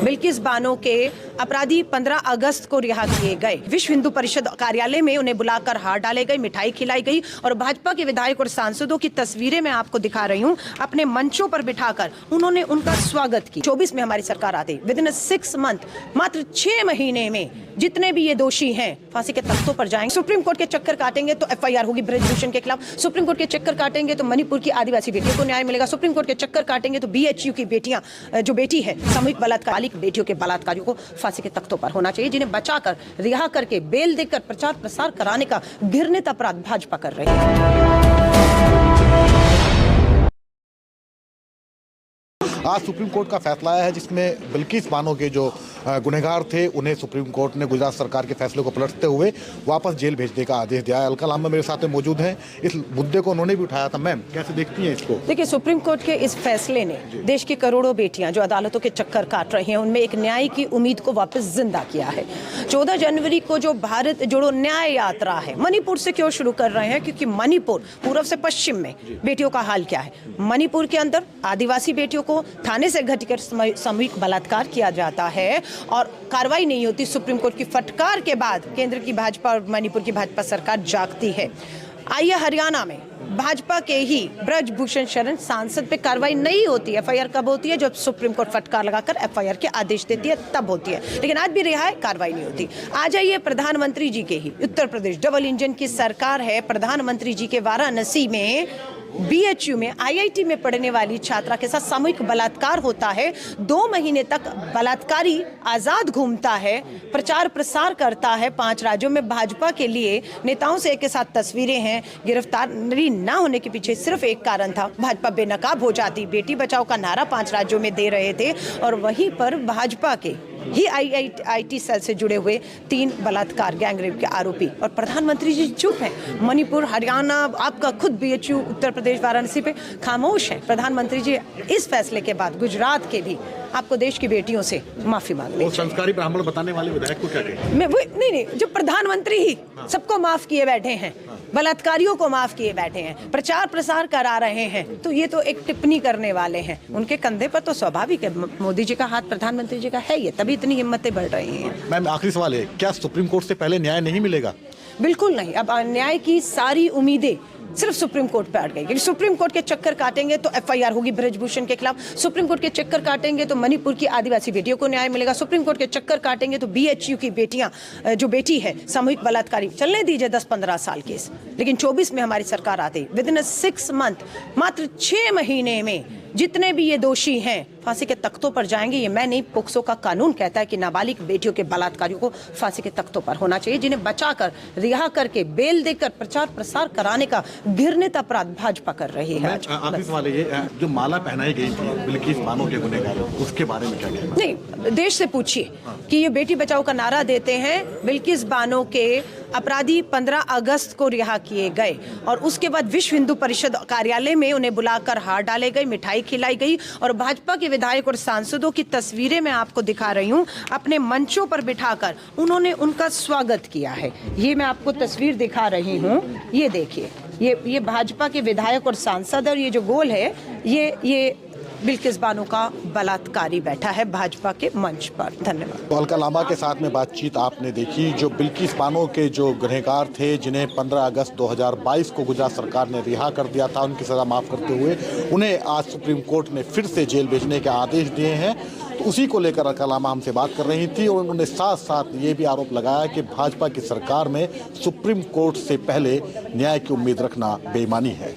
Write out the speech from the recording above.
बिल्किस बानो के अपराधी 15 अगस्त को रिहा किए गए। विश्व हिंदू परिषद कार्यालय में उन्हें बुलाकर हार डाले गए, मिठाई खिलाई गई और भाजपा के विधायक और सांसदों की तस्वीरें मैं आपको दिखा रही हूं। अपने मंचों पर बिठाकर उन्होंने उनका स्वागत किया। 24 में हमारी सरकार आती, विदिन 6 मंथ, मात्र 6 महीने में जितने भी ये दोषी हैं फांसी के तख्तों पर जाएंगे। सुप्रीम कोर्ट के चक्कर काटेंगे तो एफआईआर होगी ब्रजभूषण के खिलाफ। सुप्रीम कोर्ट के चक्कर काटेंगे तो मणिपुर की आदिवासी बेटियों को न्याय मिलेगा। सुप्रीम कोर्ट के चक्कर काटेंगे तो बीएचयू की बेटियां, जो बेटी है सामूहिक बलात्कार, बेटियों के बलात्कारियों को फांसी के तख्तों पर होना चाहिए, जिन्हें बचाकर रिहा करके बेल देकर प्रचार प्रसार कराने का घृणित अपराध भाजपा कर रही है। आज सुप्रीम कोर्ट का फैसला आया है जिसमें बिल्किस बानो के जो गुनहगार थे उन्हें सुप्रीम कोर्ट ने गुजरात सरकार के फैसले को पलटते हुए वापस जेल भेजने का आदेश दिया है। अलका लांबा मेरे साथ में मौजूद हैं। इस मुद्दे को उन्होंने भी उठाया था। मैम, कैसे देखती हैं इसको? देखिए, सुप्रीम कोर्ट के इस फैसले ने देश की करोड़ों बेटियां जो अदालतों के चक्कर काट रही हैं, उनमें एक न्याय की उम्मीद को वापस जिंदा किया है। 14 जनवरी को जो भारत जोड़ो न्याय यात्रा है, मणिपुर से क्यों शुरू कर रहे हैं? क्योंकि मणिपुर पूर्व से पश्चिम में बेटियों का हाल क्या है। मणिपुर के अंदर आदिवासी बेटियों को थाने से घटकर सामूहिक बलात्कार किया जाता है और कार्रवाई नहीं होती। सुप्रीम कोर्ट की फटकार के बाद केंद्र की भाजपा और मणिपुर की भाजपा सरकार जागती है। आइए, हरियाणा में भाजपा के ही ब्रजभूषण शरण सांसद पे कार्रवाई नहीं होती। एफआईआर कब होती है? जब सुप्रीम कोर्ट फटकार लगाकर एफआईआर के आदेश देती है, तब होती है। लेकिन आज भी रिहा है, कार्रवाई नहीं होती। आ जाइए प्रधानमंत्री जी के ही उत्तर प्रदेश, डबल इंजन की सरकार है। प्रधानमंत्री जी के वाराणसी में बीएचयू में आईआईटी में पढ़ने वाली छात्रा के साथ सामूहिक बलात्कार होता है। 2 महीने तक बलात्कारी आजाद घूमता है, प्रचार प्रसार करता है 5 राज्यों में। भाजपा के लिए नेताओं से एक साथ तस्वीरें हैं। गिरफ्तारी ना होने के पीछे सिर्फ एक कारण था, भाजपा बेनकाब हो जाती। बेटी बचाओ का नारा 5 राज्यों में दे रहे थे और वहीं पर भाजपा के ही आईआईटी सेल से जुड़े हुए 3 बलात्कार गैंगरेप के आरोपी और प्रधानमंत्री जी चुप हैं। मणिपुर, हरियाणा, आपका खुद बीएचयू उत्तर प्रदेश वाराणसी पे खामोश है। प्रधानमंत्री जी इस फैसले के बाद गुजरात के भी आपको देश की बेटियों से माफी मांगनी। संस्कारी ब्राह्मण बताने वाले विधायक को क्या कहें? मैं नहीं, जो प्रधानमंत्री ही सबको माफ किए बैठे हैं, बलात्कारियों को माफ किए बैठे हैं, प्रचार प्रसार करा रहे हैं, तो ये तो एक टिप्पणी करने वाले हैं। उनके कंधे पर तो स्वाभाविक है मोदी जी का हाथ, प्रधानमंत्री जी का है, ये तभी इतनी हिम्मतें बढ़ रही हैं। मैम, आखिरी सवाल है, क्या सुप्रीम कोर्ट से पहले न्याय नहीं मिलेगा? बिल्कुल नहीं। अब न्याय की सारी उम्मीदें सिर्फ सुप्रीम कोर्ट पे अट गई। क्योंकि सुप्रीम कोर्ट के चक्कर काटेंगे तो एफआईआर होगी ब्रजभूषण के खिलाफ। सुप्रीम कोर्ट के चक्कर काटेंगे तो मणिपुर की आदिवासी बेटियों को न्याय मिलेगा। सुप्रीम कोर्ट के चक्कर काटेंगे तो बीएचयू की बेटियां, जो बेटी है सामूहिक बलात्कारी, चलने दीजिए 10-15 साल केस, लेकिन 24 में हमारी सरकार आती, विदिन 6 मंथ, मात्र 6 महीने में जितने भी ये दोषी हैं फांसी के तख्तों पर जाएंगे। ये मैं नहीं, पोक्सो का कानून कहता है कि नाबालिग बेटियों के बलात्कारियों को फांसी के तख्तों पर होना चाहिए, जिन्हें बचाकर रिहा करके बेल देकर प्रचार प्रसार कराने का घृणित अपराध भाजपा कर रही है। आखिरी सवाल ये, जो माला पहनाई गई थी बिल्किस बानो के गुनहगारों, उसके बारे में क्या कहना? नहीं, देश से पूछिए कि ये बेटी बचाओ का नारा देते हैं। बिल्किस बानो के अपराधी 15 अगस्त को रिहा किए गए और उसके बाद विश्व हिंदू परिषद कार्यालय में उन्हें बुलाकर हार डाले गए, मिठाई खिलाई गई और भाजपा के विधायक और सांसदों की तस्वीरें मैं आपको दिखा रही हूं। अपने मंचों पर बिठाकर उन्होंने उनका स्वागत किया है। ये मैं आपको तस्वीर दिखा रही हूं, ये देखिए, ये भाजपा के विधायक और सांसद, और ये जो गोल है ये बिल्किस बानो का बलात्कारी बैठा है भाजपा के मंच पर। धन्यवाद। तो अलका लांबा के साथ में बातचीत आपने देखी। जो बिल्किस बानो के जो गुनहगार थे, जिन्हें 15 अगस्त 2022 को गुजरात सरकार ने रिहा कर दिया था, उनकी सजा माफ करते हुए उन्हें आज सुप्रीम कोर्ट ने फिर से जेल भेजने के आदेश दिए हैं। तो उसी को लेकर अलका लांबा हमसे बात कर रही थी और उन्होंने साथ साथ ये भी आरोप लगाया कि भाजपा की सरकार में सुप्रीम कोर्ट से पहले न्याय की उम्मीद रखना बेईमानी है।